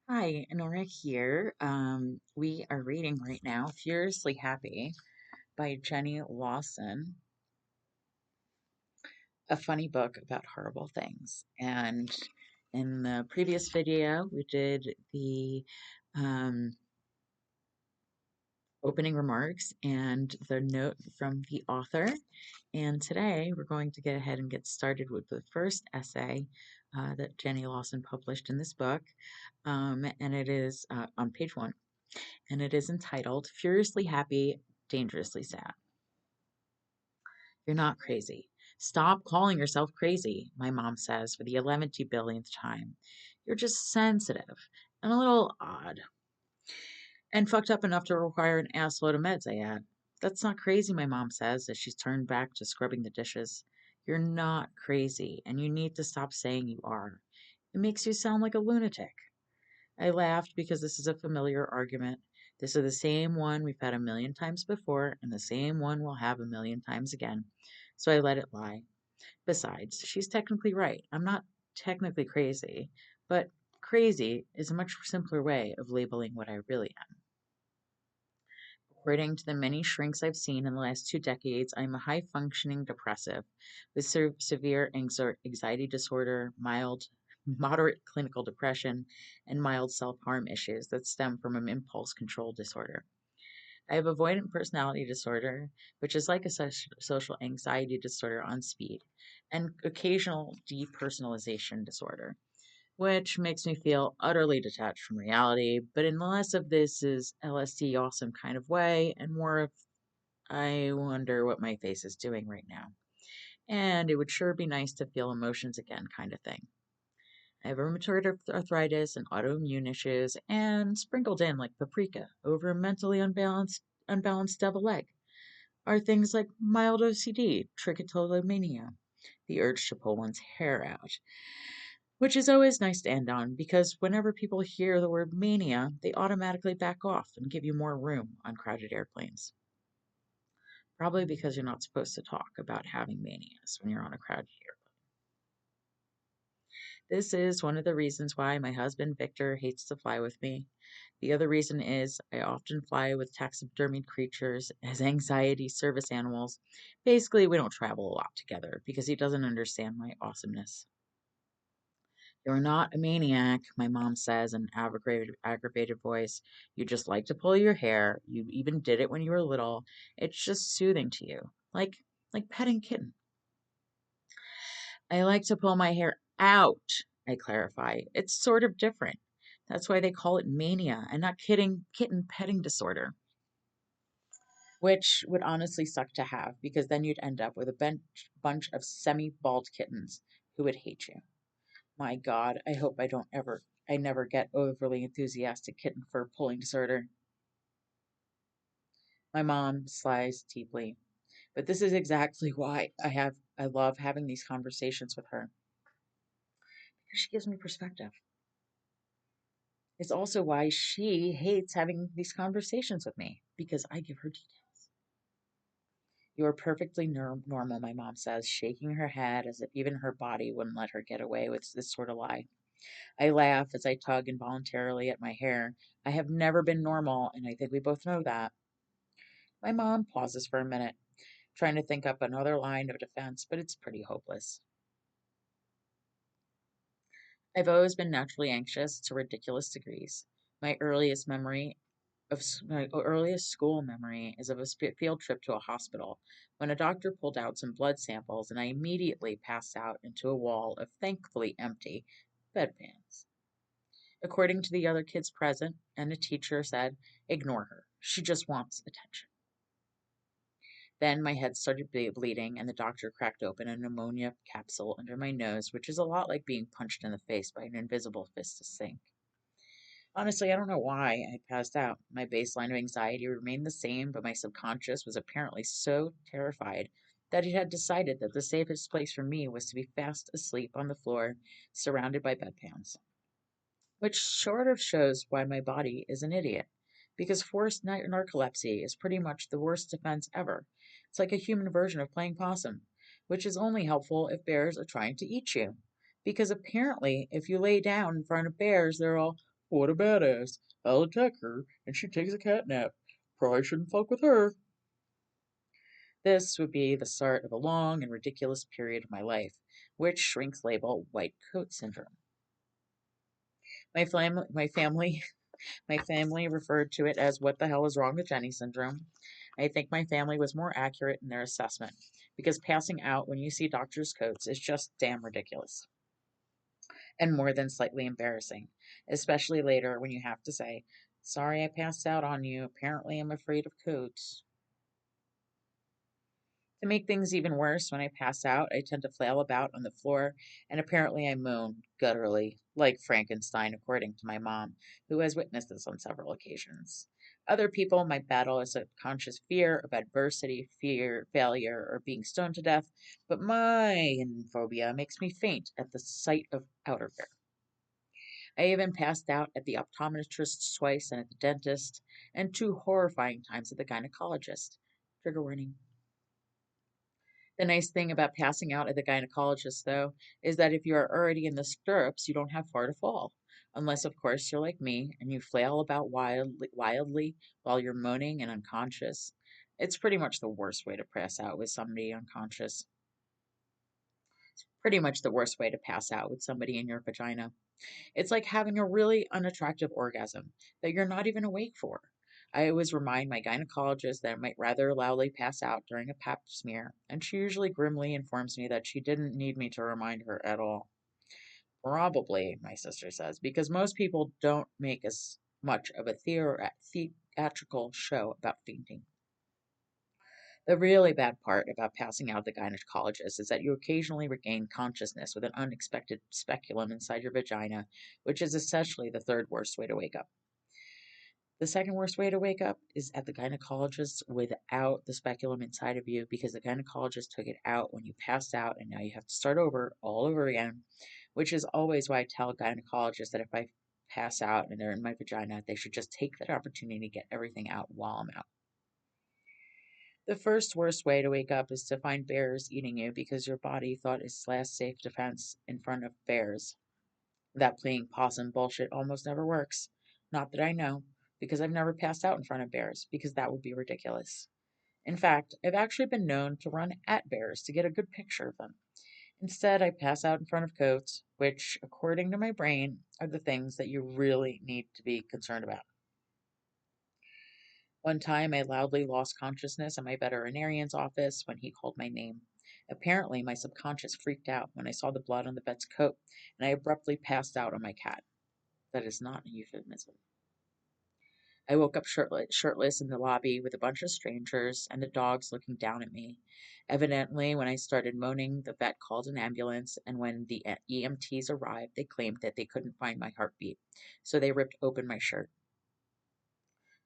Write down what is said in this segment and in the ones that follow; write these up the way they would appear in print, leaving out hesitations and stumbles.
Hi, Aenora here. We are reading right now Furiously Happy by Jenny Lawson, a funny book about horrible things. And in the previous video, we did the um, opening remarks and the note from the author. And today we're going to get ahead and get started with the first essay that Jenny Lawson published in this book. And it is on page 1. And it is entitled Furiously Happy, Dangerously Sad. You're not crazy. Stop calling yourself crazy, my mom says for the 11th billionth time. You're just sensitive and a little odd. And fucked up enough to require an assload of meds, I add. That's not crazy, my mom says as she's turned back to scrubbing the dishes. You're not crazy, and you need to stop saying you are. It makes you sound like a lunatic. I laughed because this is a familiar argument. This is the same one we've had a million times before, and the same one we'll have a million times again. So I let it lie. Besides, she's technically right. I'm not technically crazy, but crazy is a much simpler way of labeling what I really am. According to the many shrinks I've seen in the last 2 decades, I'm a high functioning depressive with severe anxiety disorder, moderate clinical depression, and mild self harm issues that stem from an impulse control disorder. I have avoidant personality disorder, which is like a social anxiety disorder on speed, and occasional depersonalization disorder, which makes me feel utterly detached from reality, but in less of this is LSD awesome kind of way, and more of I wonder what my face is doing right now. And it would sure be nice to feel emotions again kind of thing. I have rheumatoid arthritis and autoimmune issues, and sprinkled in like paprika over a mentally unbalanced devil egg are things like mild OCD, trichotillomania, the urge to pull one's hair out, which is always nice to end on because whenever people hear the word mania, they automatically back off and give you more room on crowded airplanes. Probably because you're not supposed to talk about having manias when you're on a crowded airplane. This is one of the reasons why my husband Victor hates to fly with me. The other reason is I often fly with taxidermied creatures as anxiety service animals. Basically, we don't travel a lot together because he doesn't understand my awesomeness. You're not a maniac, my mom says in an aggravated voice. You just like to pull your hair. You even did it when you were little. It's just soothing to you, like petting kitten. I like to pull my hair out, I clarify. It's sort of different. That's why they call it mania and not kitten petting disorder, which would honestly suck to have because then you'd end up with a bunch of semi bald kittens who would hate you. My God, I hope I never get overly enthusiastic kitten fur pulling disorder. My mom sighs deeply, but this is exactly why I love having these conversations with her because she gives me perspective. It's also why she hates having these conversations with me because I give her details. You are perfectly normal, my mom says, shaking her head as if even her body wouldn't let her get away with this sort of lie. I laugh as I tug involuntarily at my hair. I have never been normal, and I think we both know that. My mom pauses for a minute, trying to think up another line of defense, but it's pretty hopeless. I've always been naturally anxious to ridiculous degrees. My earliest memory my earliest school memory is of a field trip to a hospital when a doctor pulled out some blood samples and I immediately passed out into a wall of thankfully empty bedpans. According to the other kids present, and a teacher said, ignore her. She just wants attention. Then my head started bleeding, and the doctor cracked open a pneumonia capsule under my nose, which is a lot like being punched in the face by an invisible fist of zinc. Honestly, I don't know why I passed out. My baseline of anxiety remained the same, but my subconscious was apparently so terrified that it had decided that the safest place for me was to be fast asleep on the floor, surrounded by bedpans. Which sort of shows why my body is an idiot. Because forced narcolepsy is pretty much the worst defense ever. It's like a human version of playing possum, which is only helpful if bears are trying to eat you. Because apparently, if you lay down in front of bears, they're all, What a badass. I'll attack her, and she takes a cat nap. Probably shouldn't fuck with her. This would be the start of a long and ridiculous period of my life, which shrinks label white coat syndrome. My family My family referred to it as "what the hell is wrong with Jenny syndrome." I think my family was more accurate in their assessment because passing out when you see doctor's coats is just damn ridiculous and more than slightly embarrassing, especially later when you have to say, "Sorry I passed out on you. Apparently I'm afraid of coats." To make things even worse, when I pass out, I tend to flail about on the floor, and apparently I moan gutturally, like Frankenstein, according to my mom, who has witnessed this on several occasions. Other people might battle a subconscious fear of adversity, fear, failure, or being stoned to death, but my phobia makes me faint at the sight of outer air. I even passed out at the optometrist twice and at the dentist, and two horrifying times at the gynecologist. Trigger warning. The nice thing about passing out at the gynecologist, though, is that if you are already in the stirrups, you don't have far to fall. Unless, of course, you're like me and you flail about wildly while you're moaning and unconscious. It's pretty much the worst way to pass out with somebody unconscious. Pretty much the worst way to pass out with somebody in your vagina. It's like having a really unattractive orgasm that you're not even awake for. I always remind my gynecologist that I might rather loudly pass out during a pap smear, and she usually grimly informs me that she didn't need me to remind her at all. Probably, my sister says, because most people don't make as much of a theatrical show about fainting. The really bad part about passing out at the gynecologist is that you occasionally regain consciousness with an unexpected speculum inside your vagina, which is essentially the third worst way to wake up. The second worst way to wake up is at the gynecologist without the speculum inside of you because the gynecologist took it out when you passed out and now you have to start over all over again, which is always why I tell gynecologists that if I pass out and they're in my vagina, they should just take that opportunity to get everything out while I'm out. The first worst way to wake up is to find bears eating you because your body thought its last safe defense in front of bears. That playing possum bullshit almost never works. Not that I know, because I've never passed out in front of bears, because that would be ridiculous. In fact, I've actually been known to run at bears to get a good picture of them. Instead, I pass out in front of coats, which, according to my brain, are the things that you really need to be concerned about. One time, I loudly lost consciousness in my veterinarian's office when he called my name. Apparently, my subconscious freaked out when I saw the blood on the vet's coat, and I abruptly passed out on my cat. That is not a euphemism. I woke up shirtless in the lobby with a bunch of strangers and the dogs looking down at me. Evidently, when I started moaning, the vet called an ambulance, and when the EMTs arrived, they claimed that they couldn't find my heartbeat, so they ripped open my shirt.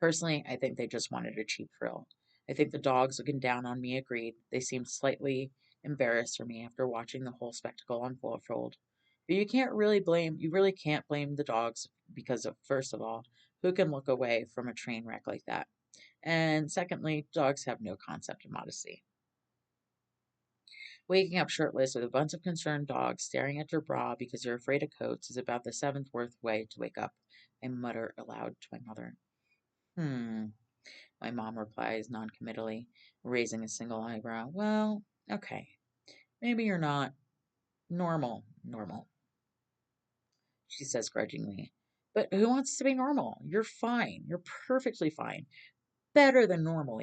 Personally, I think they just wanted a cheap thrill. I think the dogs looking down on me agreed. They seemed slightly embarrassed for me after watching the whole spectacle unfold. But you really can't blame the dogs because of, first of all, who can look away from a train wreck like that? And secondly, dogs have no concept of modesty. Waking up shirtless with a bunch of concerned dogs staring at your bra because you're afraid of coats is about the seventh worst way to wake up. I mutter aloud to my mother. Hmm. My mom replies noncommittally, raising a single eyebrow. Well, okay. Maybe you're not normal, she says grudgingly. But who wants to be normal? You're fine. You're perfectly fine. Better than normal,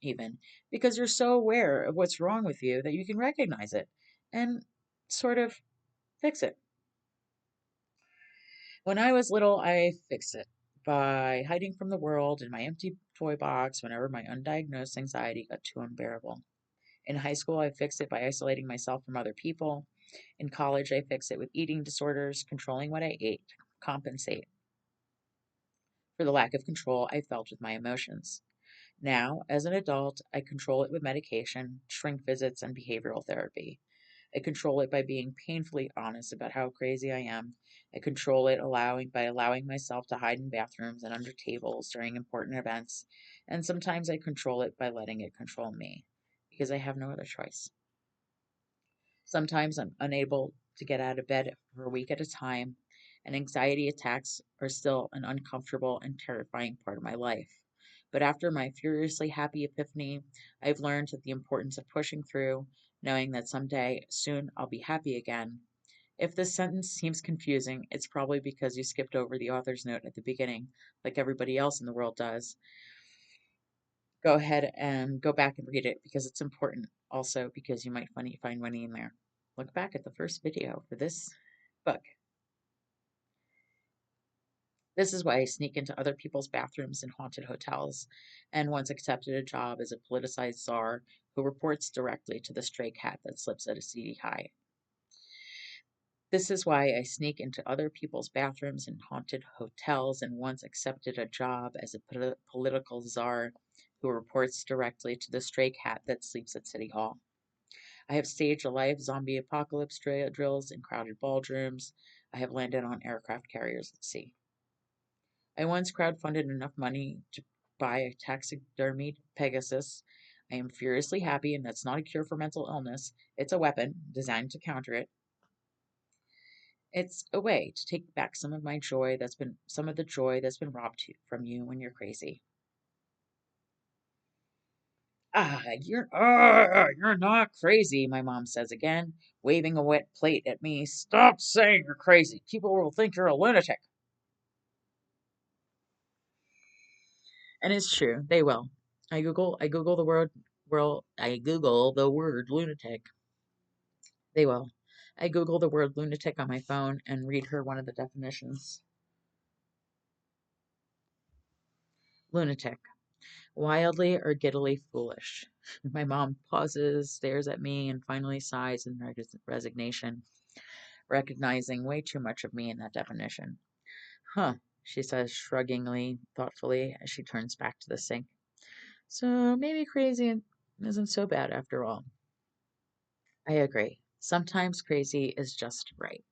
even, because you're so aware of what's wrong with you that you can recognize it and sort of fix it. When I was little, I fixed it by hiding from the world in my empty toy box whenever my undiagnosed anxiety got too unbearable. In high school, I fixed it by isolating myself from other people. In college, I fixed it with eating disorders, controlling what I ate to compensate for the lack of control I felt with my emotions. Now, as an adult, I control it with medication, shrink visits, and behavioral therapy. I control it by being painfully honest about how crazy I am. I control it by allowing myself to hide in bathrooms and under tables during important events. And sometimes I control it by letting it control me because I have no other choice. Sometimes I'm unable to get out of bed for a week at a time, and anxiety attacks are still an uncomfortable and terrifying part of my life. But after my furiously happy epiphany, I've learned that the importance of pushing through, knowing that someday soon I'll be happy again. If this sentence seems confusing, it's probably because you skipped over the author's note at the beginning, like everybody else in the world does. Go ahead and go back and read it because it's important. Also, because you might find money in there. Look back at the first video for this book. This is why I sneak into other people's bathrooms in haunted hotels, and once accepted a job as a politicized czar who reports directly to the stray cat that slips at a seedy high. This is why I sneak into other people's bathrooms in haunted hotels and once accepted a job as a political czar who reports directly to the stray cat that sleeps at City Hall. I have staged a live zombie apocalypse drills in crowded ballrooms. I have landed on aircraft carriers at sea. I once crowdfunded enough money to buy a taxidermied Pegasus. I am furiously happy, and that's not a cure for mental illness. It's a weapon designed to counter it. It's a way to take back some of the joy that's been robbed from you when you're crazy. You're not crazy, my mom says again, waving a wet plate at me. Stop saying you're crazy. People will think you're a lunatic. And it's true, they will. I Google the word lunatic. They will. I Google the word lunatic on my phone and read her one of the definitions. Lunatic. Wildly or giddily foolish. My mom pauses, stares at me, and finally sighs in resignation, recognizing way too much of me in that definition. Huh, she says shruggingly, thoughtfully, as she turns back to the sink. So maybe crazy isn't so bad after all. I agree. Sometimes crazy is just right.